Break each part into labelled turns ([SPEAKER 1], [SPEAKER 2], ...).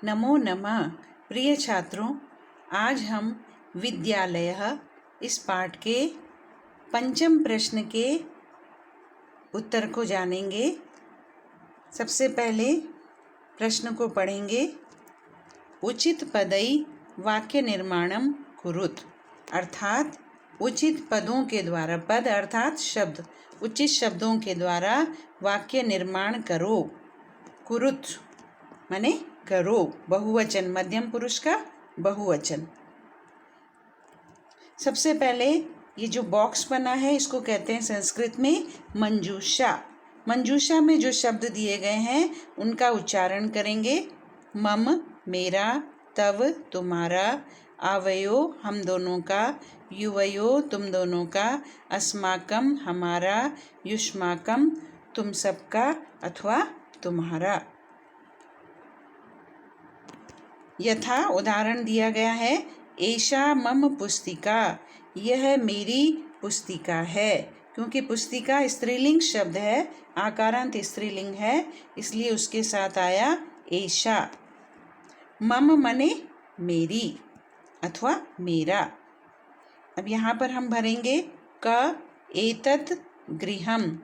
[SPEAKER 1] नमो नमः। प्रिय छात्रों, आज हम विद्यालय इस पाठ के पंचम प्रश्न के उत्तर को जानेंगे। सबसे पहले प्रश्न को पढ़ेंगे। उचित पदई वाक्य निर्माणम कुरुत, अर्थात उचित पदों के द्वारा, पद अर्थात शब्द, उचित शब्दों के द्वारा वाक्य निर्माण करो। कुरुत माने करो, बहुवचन, मध्यम पुरुष का बहुवचन। सबसे पहले ये जो बॉक्स बना है इसको कहते हैं संस्कृत में मंजूषा। मंजूषा में जो शब्द दिए गए हैं उनका उच्चारण करेंगे। मम मेरा, तव तुम्हारा, आवयो हम दोनों का, युवयो तुम दोनों का, अस्माकम हमारा, युष्माकम तुम सबका अथवा तुम्हारा। यथा उदाहरण दिया गया है, एषा मम पुस्तिका, यह मेरी पुस्तिका है। क्योंकि पुस्तिका स्त्रीलिंग शब्द है, आकारांत स्त्रीलिंग है, इसलिए उसके साथ आया एषा। मम मने मेरी अथवा मेरा। अब यहाँ पर हम भरेंगे क एतत् गृहम।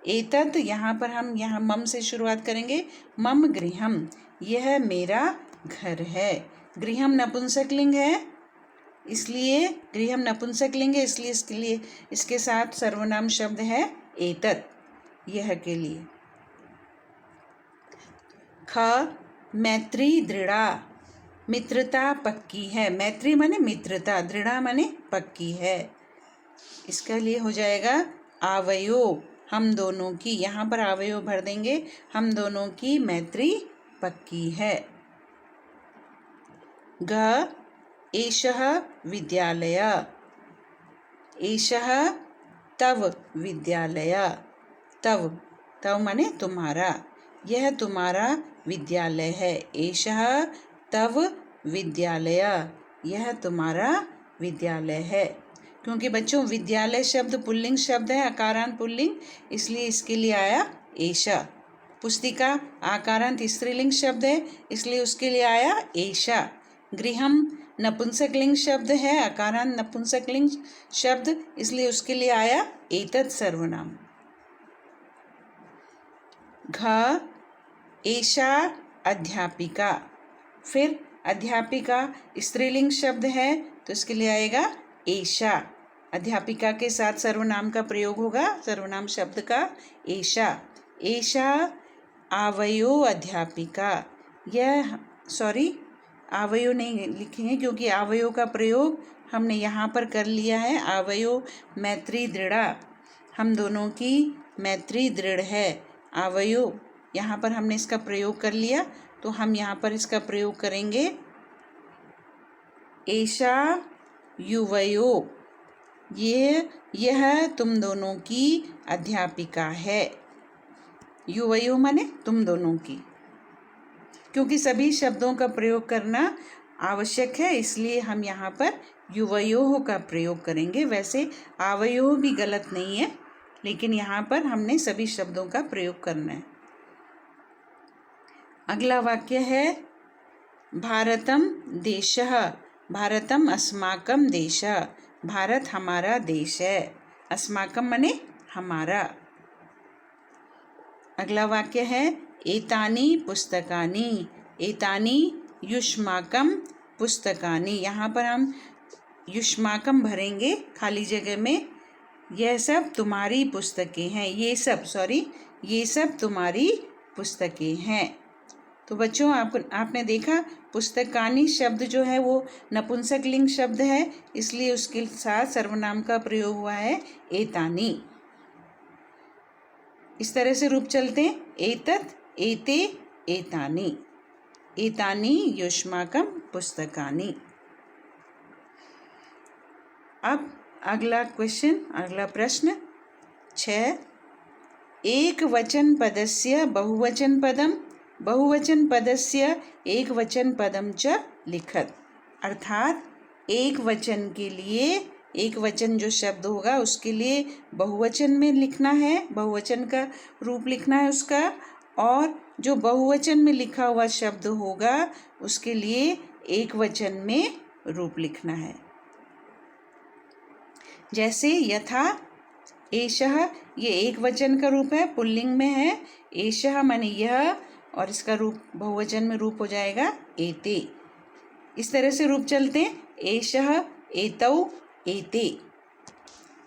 [SPEAKER 1] एतत् यहाँ पर हम मम से शुरुआत करेंगे। मम गृहम, यह मेरा घर है। गृहम नपुंसकलिंग है, इसलिए गृहम नपुंसकलिंग है, इसलिए इसके साथ सर्वनाम शब्द है एतत्, यह के लिए। ख मैत्री दृढ़ा, मित्रता पक्की है। मैत्री माने मित्रता, दृढ़ा माने पक्की है। इसके लिए हो जाएगा आवयो, हम दोनों की। यहाँ पर आवयो भर देंगे, हम दोनों की मैत्री पक्की है। ग एषः विद्यालय, एषः तव विद्यालय, तव तव माने तुम्हारा, यह तुम्हारा विद्यालय है। एषः तव विद्यालय, यह तुम्हारा विद्यालय है। क्योंकि बच्चों विद्यालय शब्द पुल्लिंग शब्द है, आकारांत पुल्लिंग, इसलिए इसके लिए आया एषा। पुस्तिका आकारांत स्त्रीलिंग शब्द है, इसलिए उसके लिए आया एषा। गृहम नपुंसकलिंग शब्द है, आकारांत नपुंसकलिंग शब्द, इसलिए उसके लिए आया एतत् सर्वनाम। घ एषा अध्यापिका, फिर अध्यापिका स्त्रीलिंग शब्द है तो इसके लिए आएगा एषा। अध्यापिका के साथ सर्वनाम का प्रयोग होगा, सर्वनाम शब्द का एषा। एषा आवयो अध्यापिका, यह आवयो नहीं लिखेंगे क्योंकि आवयो का प्रयोग हमने यहाँ पर कर लिया है। आवयो मैत्री दृढ़ा, हम दोनों की मैत्री दृढ़ है। आवयो यहाँ पर हमने इसका प्रयोग कर लिया, तो हम यहाँ पर इसका प्रयोग करेंगे एषा युवयो, यह तुम दोनों की अध्यापिका है। युवयो माने तुम दोनों की। क्योंकि सभी शब्दों का प्रयोग करना आवश्यक है, इसलिए हम यहाँ पर युवयोः का प्रयोग करेंगे। वैसे आवयोः भी गलत नहीं है, लेकिन यहाँ पर हमने सभी शब्दों का प्रयोग करना है। अगला वाक्य है भारतम देशः, भारतम अस्माकं देशः, भारत हमारा देश है। अस्माकं माने हमारा। अगला वाक्य है एतानि पुस्तकानि, एतानि युष्माकं पुस्तकानि। यहाँ पर हम युष्माकं भरेंगे खाली जगह में। यह सब तुम्हारी पुस्तकें हैं, ये सब तुम्हारी पुस्तकें हैं। तो बच्चों आपने देखा पुस्तकानि शब्द जो है वो नपुंसकलिंग शब्द है, इसलिए उसके साथ सर्वनाम का प्रयोग हुआ है एतानि। इस तरह से रूप चलते हैं एतत् एते एतानि, एतानि युष्माकं पुस्तकानि। अब अगला प्रश्न 6, एक वचन पदस्य बहुवचन पदम, बहुवचन पदस्य एक वचन पदम च लिखत। अर्थात एक वचन के लिए, एक वचन जो शब्द होगा उसके लिए बहुवचन में लिखना है, बहुवचन का रूप लिखना है उसका, और जो बहुवचन में लिखा हुआ शब्द होगा उसके लिए एक वचन में रूप लिखना है। जैसे यथा, एषः, ये एक वचन का रूप है, पुल्लिंग में है। एषः माने यह, और इसका रूप बहुवचन में रूप हो जाएगा एते। इस तरह से रूप चलते हैं, एषः, एतौ, एते।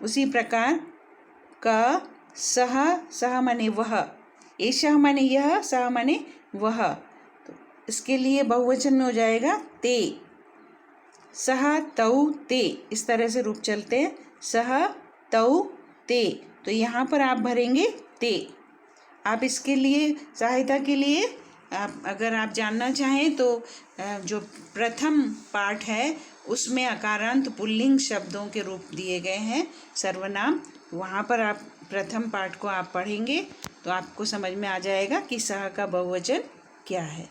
[SPEAKER 1] उसी प्रकार क, सः, सः माने वह, एषः माने यह, सः माने वह, तो इसके लिए बहुवचन में हो जाएगा ते। सः, तौ, ते, इस तरह से रूप चलते हैं, सः, तौ, ते। तो यहाँ पर आप भरेंगे ते। आप इसके लिए सहायता के लिए अगर आप जानना चाहें तो जो प्रथम पाठ है उसमें अकारांत पुल्लिंग शब्दों के रूप दिए गए हैं, सर्वनाम, वहाँ पर आप प्रथम पाठ को आप पढ़ेंगे तो आपको समझ में आ जाएगा कि सह का बहुवचन क्या है।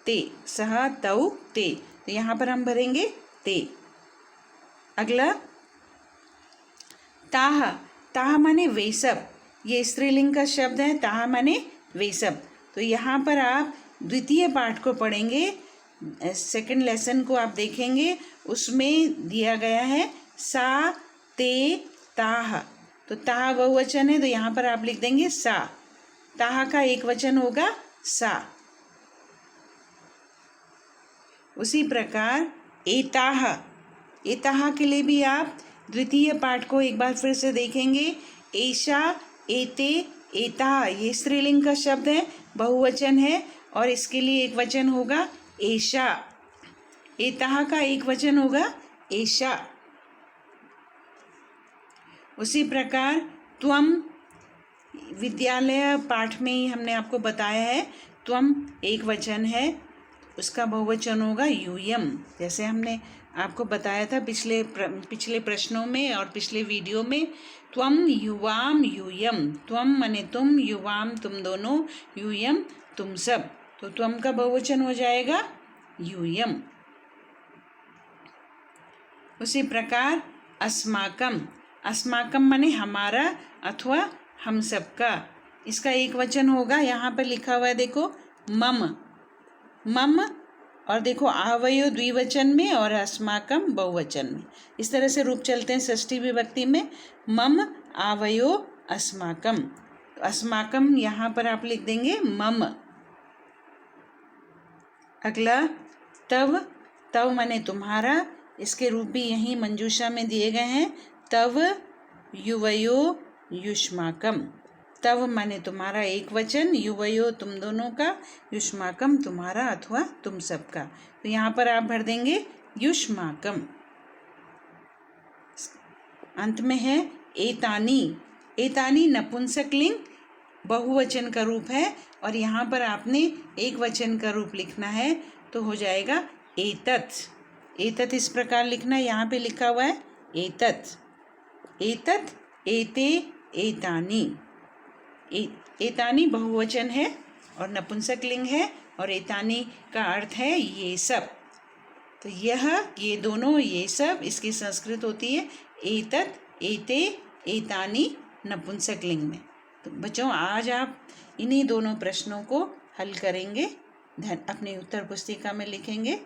[SPEAKER 1] ते, सह, तौ, ते, तो यहाँ पर हम भरेंगे ते। अगला ताह, ताह माने वे सब, ये स्त्रीलिंग का शब्द है, ताह माने वे सब। तो यहाँ पर आप द्वितीय पाठ को पढ़ेंगे, सेकंड लेसन को आप देखेंगे, उसमें दिया गया है सा, ते, ताह। तो ताह बहुवचन है तो यहाँ पर आप लिख देंगे सा। ताह का एक वचन होगा सा। उसी प्रकार एताह, एताह के लिए भी आप द्वितीय पाठ को एक बार फिर से देखेंगे। एषा, एते, एताह, ये स्त्रीलिंग का शब्द है, बहुवचन है, और इसके लिए एक वचन होगा एषा। एताह का एक वचन होगा एषा। उसी प्रकार त्वम, विद्यालय पाठ में ही हमने आपको बताया है, त्वम एक वचन है, उसका बहुवचन होगा यूयम। जैसे हमने आपको बताया था पिछले प्रश्नों में और पिछले वीडियो में, त्वम, युवाम, यूयम। त्वम माने तुम, युवाम तुम दोनों, यूयम तुम सब। तो त्वम का बहुवचन हो जाएगा यूयम। उसी प्रकार अस्माकम, अस्माकम माने हमारा अथवा हम सबका, इसका एक वचन होगा, यहाँ पर लिखा हुआ है देखो मम, मम, और देखो आवयो द्विवचन में और अस्माकम बहुवचन में। इस तरह से रूप चलते हैं षष्ठी विभक्ति में, मम, आवयो, अस्माकम। तो अस्माकम यहाँ पर आप लिख देंगे मम। अगला तव, तव माने तुम्हारा, इसके रूप भी यहीं मंजूषा में दिए गए हैं, तव, युवयो, युष्माकम। तव माने तुम्हारा एक वचन, युवयो तुम दोनों का, युष्माकम तुम्हारा अथवा तुम सबका। तो यहाँ पर आप भर देंगे युष्माकम। अंत में है एतानी, एतानी नपुंसकलिंग बहुवचन का रूप है, और यहाँ पर आपने एक वचन का रूप लिखना है, तो हो जाएगा एतत्। एतत् इस प्रकार लिखना है, यहाँ पे लिखा हुआ है एतत्, एतत्, एते, एतानी। एतानी बहुवचन है और नपुंसकलिंग है, और एतानी का अर्थ है ये सब। तो यह, ये दोनों, ये सब, इसकी संस्कृत होती है एतत्, एते, एतानी नपुंसकलिंग में। तो बच्चों आज आप इन्हीं दोनों प्रश्नों को हल करेंगे, अपनी उत्तर पुस्तिका में लिखेंगे।